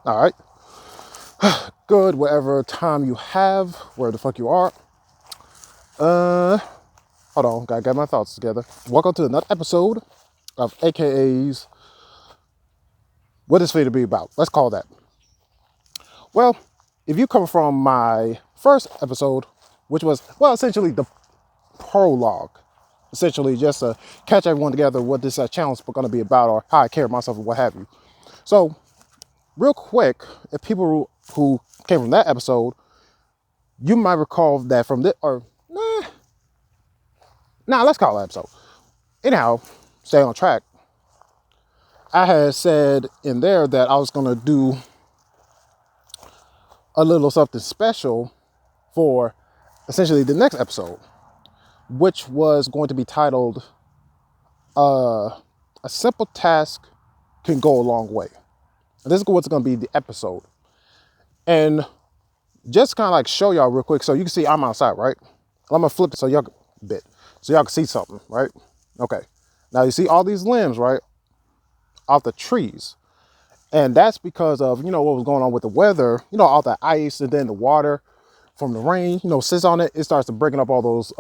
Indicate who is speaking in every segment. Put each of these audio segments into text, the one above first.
Speaker 1: All right. Good, whatever time you have, where the fuck you are. Uh, Hold on, gotta get my thoughts together. Welcome to another episode of A.K.A.'s What Is Free to Be About. Let's call that. Well, if you come from my first episode, which was, well, essentially the prologue, essentially just to catch everyone together what this channel is going to be about or how I carry myself and what have you. So, real quick, if people who came from that episode, you might recall that from this, or let's call it episode. Anyhow, stay on track. I had said in there that I was going to do a little something special for essentially the next episode, which was going to be titled A Simple Task Can Go a Long Way. And this is what's going to be the episode. And just kind of like show y'all real quick so you can see I'm outside, right? I'm going to flip it so y'all can see something, right? Okay. Now you see all these limbs, right? Off the trees. And that's because of, what was going on with the weather, all the ice and then the water from the rain, sits on it. It starts to breaking up all those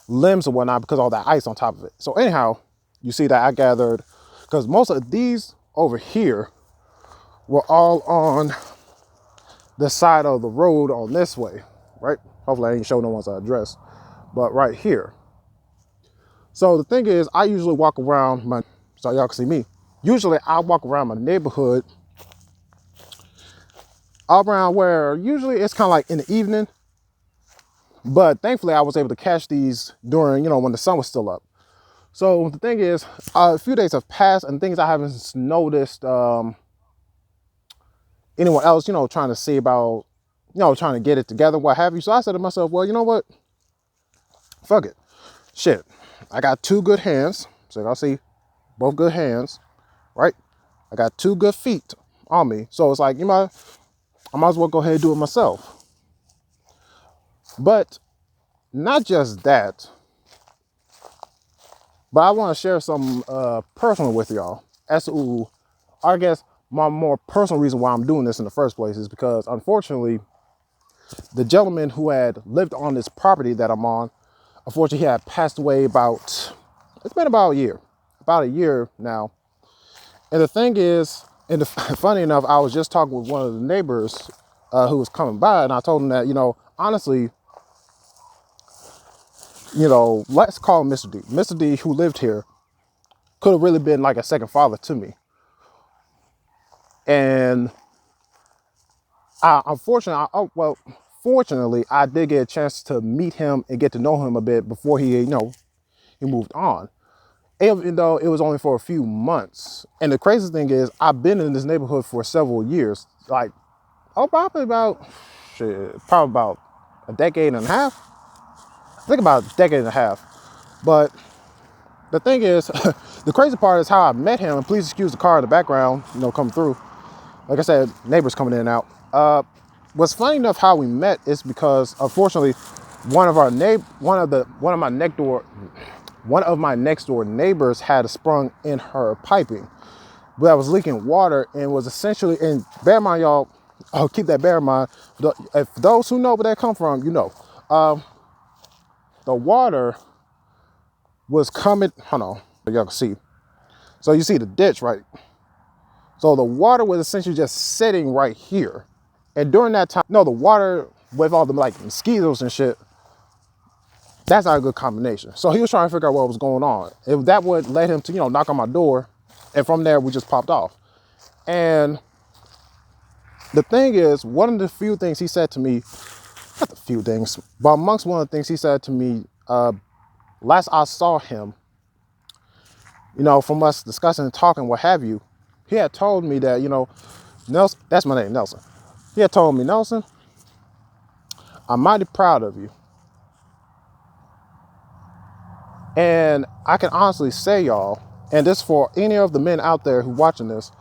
Speaker 1: limbs and whatnot because of all that ice on top of it. So anyhow, you see that I gathered, because most of these over here were all on the side of the road on this way, right? Hopefully I ain't showing no one's address, but right here. So the thing is, I usually walk around so y'all can see me. Usually I walk around my neighborhood around where usually it's kind of like in the evening, but thankfully I was able to catch these during, when the sun was still up. So the thing is, a few days have passed and things I haven't noticed anyone else, trying to see about, trying to get it together, what have you. So I said to myself, well, you know what? Fuck it. Shit. I got two good hands. So y'all see both good hands, right? I got two good feet on me. So it's like, I might as well go ahead and do it myself. But not just that, but I want to share some personal with y'all as to, I guess, my more personal reason why I'm doing this in the first place is because, unfortunately, the gentleman who had lived on this property that I'm on, unfortunately, he had passed away it's been about a year now. And the thing is, funny enough, I was just talking with one of the neighbors who was coming by, and I told him that, honestly, let's call him Mr. D. Mr. D, who lived here, could have really been like a second father to me. And fortunately, I did get a chance to meet him and get to know him a bit before he moved on. Even though it was only for a few months. And the crazy thing is, I've been in this neighborhood for several years. Probably about a decade and a half. I think about a decade and a half. But the thing is, the crazy part is how I met him. And please excuse the car in the background, coming through. Like I said, neighbors coming in and out. What's funny enough how we met is because, unfortunately, one of my next door neighbors had a sprung in her piping that was leaking water and was essentially, and bear in mind, y'all, keep that bear in mind. If those who know where that come from, the water was coming, hold on, so y'all can see. So you see the ditch, right? So the water was essentially just sitting right here. And during that time, the water with all the mosquitoes and shit, that's not a good combination. So he was trying to figure out what was going on. If that would let him to, knock on my door. And from there, we just popped off. And the thing is, one of the few things he said to me, not the few things, but amongst one of the things he said to me, last I saw him, from us discussing and talking, what have you, he had told me that, Nelson, that's my name, Nelson. He had told me, Nelson, I'm mighty proud of you. And I can honestly say, y'all, and this for any of the men out there who watching this,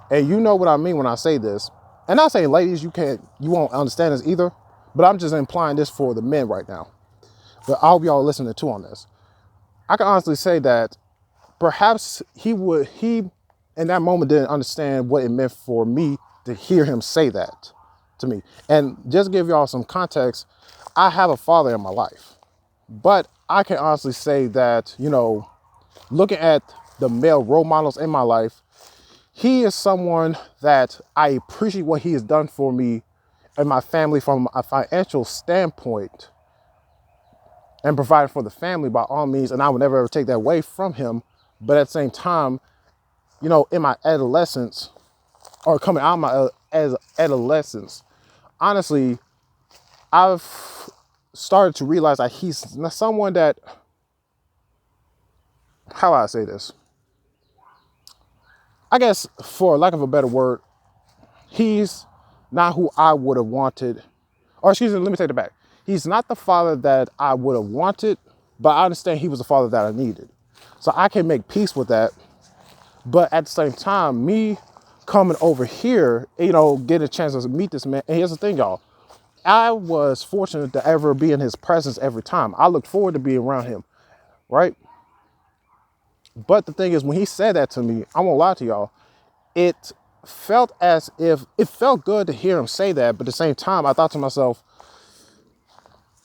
Speaker 1: and you know what I mean when I say this. And I say, ladies, you won't understand this either, but I'm just implying this for the men right now. But I hope y'all listening too on this. I can honestly say that perhaps he in that moment didn't understand what it meant for me to hear him say that to me. And just to give y'all some context, I have a father in my life, but I can honestly say that, looking at the male role models in my life, he is someone that I appreciate what he has done for me and my family from a financial standpoint and providing for the family by all means. And I would never ever take that away from him. But at the same time, in my adolescence or coming out of my adolescence, honestly, I've started to realize that he's someone that, how do I say this? I guess for lack of a better word, he's not who I would have wanted, or excuse me, let me take it back. He's not the father that I would have wanted, but I understand he was the father that I needed. So I can make peace with that. But at the same time, me coming over here, getting a chance to meet this man. And here's the thing, y'all. I was fortunate to ever be in his presence every time. I looked forward to being around him, right? But the thing is, when he said that to me, I won't lie to y'all, it felt as if, it felt good to hear him say that. But at the same time, I thought to myself,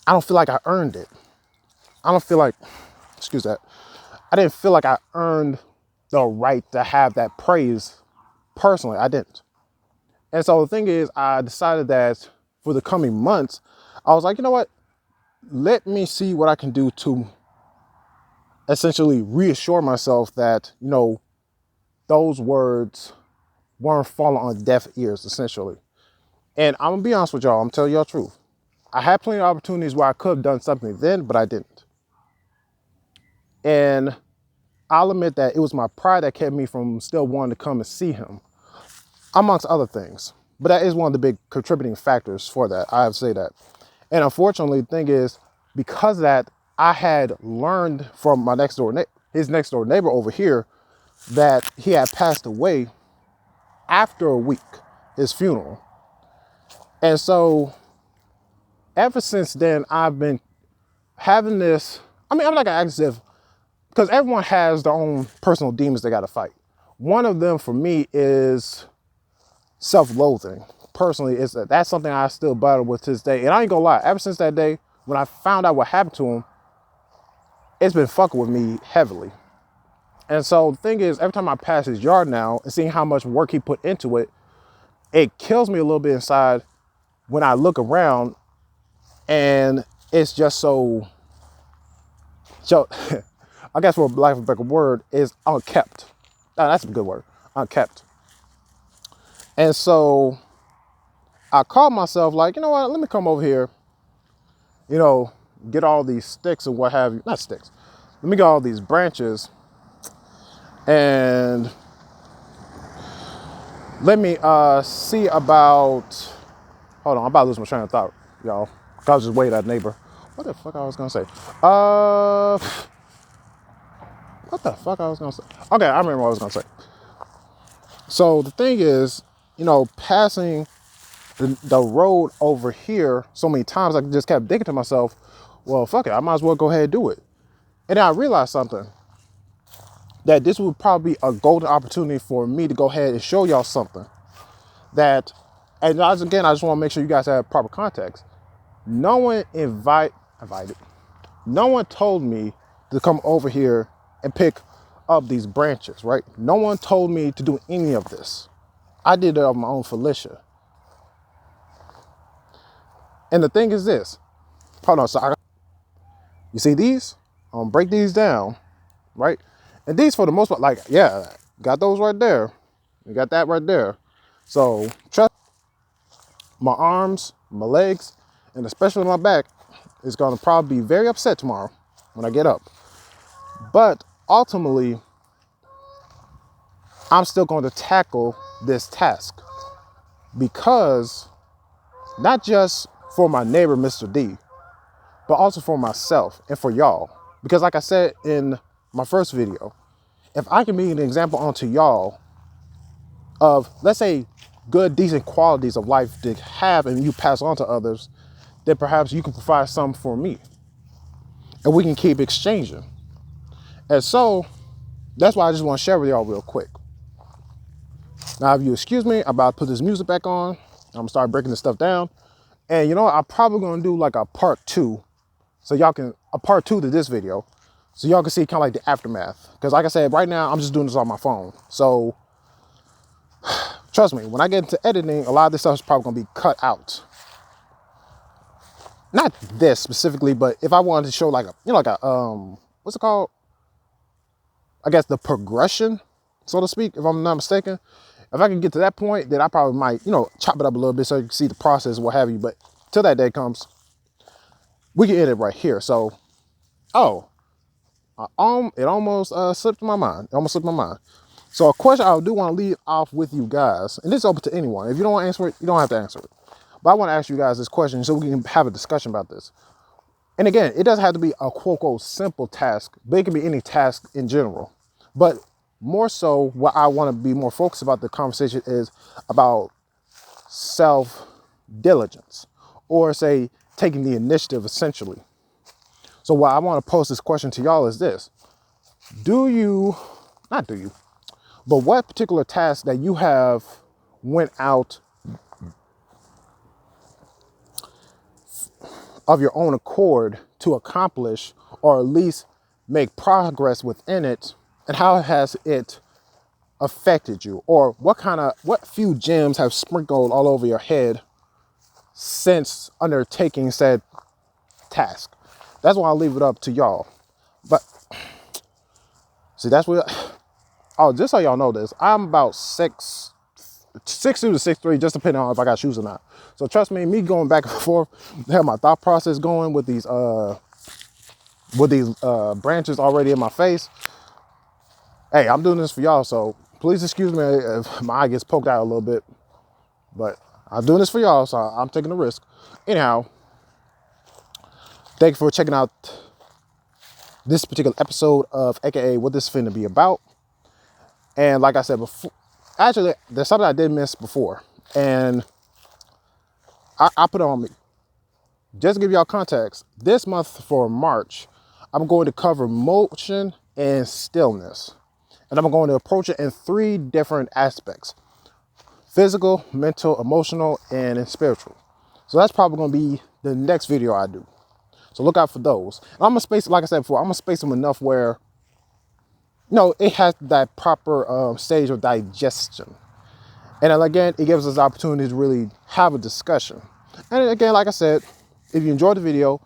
Speaker 1: I don't feel like I earned it. I don't feel like, excuse that, I didn't feel like I earned the right to have that praise personally. I didn't. And so the thing is, I decided that for the coming months, I was like, you know what? Let me see what I can do to essentially reassure myself that, those words weren't falling on deaf ears, essentially. And I'm gonna be honest with y'all, I'm telling y'all the truth. I had plenty of opportunities where I could have done something then, but I didn't. And I'll admit that it was my pride that kept me from still wanting to come and see him, amongst other things. But that is one of the big contributing factors for that. I have to say that. And unfortunately, the thing is, because of that, I had learned from my his next door neighbor over here, that he had passed away after a week, his funeral. And so ever since then, I've been having this, I'm not gonna act as if, because everyone has their own personal demons they gotta fight. One of them for me is self-loathing. Personally, that's something I still battle with to this day. And I ain't gonna lie, ever since that day, when I found out what happened to him, it's been fucking with me heavily. And so the thing is, every time I pass his yard now and seeing how much work he put into it, it kills me a little bit inside when I look around and it's just so I guess for lack of a better word, is unkept. Oh, that's a good word, unkept. And so I called myself like, you know what, let me come over here, get all these sticks and what have you, not sticks, let me get all these branches and let me see about, hold on, I'm about to lose my train of thought, y'all. I was just waiting at neighbor. What the fuck I was gonna say? What the fuck I was gonna say? Okay, I remember what I was gonna say. So the thing is, passing the road over here so many times, I just kept thinking to myself, well, fuck it, I might as well go ahead and do it. And then I realized something, that this would probably be a golden opportunity for me to go ahead and show y'all something that, and I just want to make sure you guys have proper context. No one invited, no one told me to come over here and pick up these branches, right? No one told me to do any of this. I did it of my own volition. And the thing is this, hold on, so you see these? I'm gonna break these down, right? And these for the most part, like, yeah, got those right there. You got that right there. So trust my arms, my legs, and especially my back is gonna probably be very upset tomorrow when I get up. But ultimately, I'm still going to tackle this task because not just for my neighbor, Mr. D, but also for myself and for y'all. Because like I said in my first video, if I can be an example onto y'all of, let's say, good, decent qualities of life to have and you pass on to others, then perhaps you can provide some for me. And we can keep exchanging. And so, that's why I just want to share with y'all real quick. Now, if you excuse me, I'm about to put this music back on. I'm gonna start breaking this stuff down. And you know what? I'm probably gonna do like a part 2. So y'all can, a part 2 to this video. So y'all can see kind of like the aftermath. Because like I said, right now, I'm just doing this on my phone. So trust me, when I get into editing, a lot of this stuff is probably gonna be cut out. Not this specifically, but if I wanted to show like a, you know, like a, what's it called? I guess the progression, so to speak, if I'm not mistaken. If I can get to that point, then I probably might, you know, chop it up a little bit so you can see the process, what have you. But till that day comes, we can end it right here. So, oh, it almost slipped my mind. It almost slipped my mind. So a question I do want to leave off with you guys, and this is open to anyone. If you don't want to answer it, you don't have to answer it. But I want to ask you guys this question so we can have a discussion about this. And again, it doesn't have to be a quote unquote simple task, but it can be any task in general. But more so, what I want to be more focused about the conversation is about self-diligence, or say taking the initiative essentially. So what I want to pose this question to y'all is this. But what particular task that you have went out of your own accord to accomplish, or at least make progress within it, and how has it affected you? Or what few gems have sprinkled all over your head since undertaking said task? That's why I'll leave it up to y'all. But see, that's what, oh, just so y'all know this, I'm about 6'2" to 6'3", just depending on if I got shoes or not. So trust me going back and forth, have my thought process going with these branches already in my face. Hey, I'm doing this for y'all, so please excuse me if my eye gets poked out a little bit, but I'm doing this for y'all, so I'm taking the risk. Anyhow, thank you for checking out this particular episode of A.K.A. what this finna be about. And like I said before, actually, there's something I did miss before, and I put it on me. Just to give y'all context, this month for March, I'm going to cover motion and stillness. And I'm going to approach it in 3 different aspects: physical, mental, emotional, and spiritual. So that's probably going to be the next video I do. So look out for those. And I'm going to space, like I said before, I'm going to space them enough where, no, it has that proper stage of digestion. And then again, it gives us the opportunity to really have a discussion. And again, like I said, if you enjoyed the video,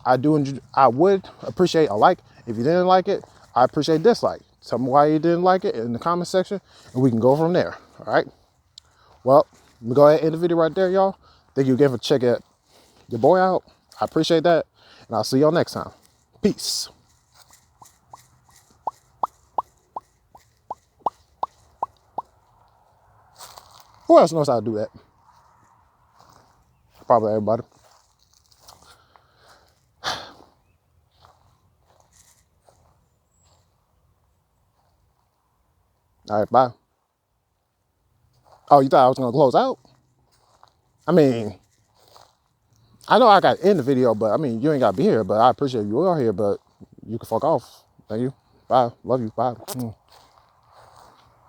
Speaker 1: I would appreciate a like. If you didn't like it, I appreciate a dislike. Tell me why you didn't like it in the comment section, and we can go from there. All right. Well, let me go ahead and end the video right there, y'all. Thank you again for checking your boy out. I appreciate that, and I'll see y'all next time. Peace. Who else knows how to do that? Probably everybody. All right, bye. Oh, you thought I was going to close out? I mean, I know I got to end the video, but I mean, you ain't got to be here, but I appreciate you are here, but you can fuck off. Thank you. Bye. Love you. Bye.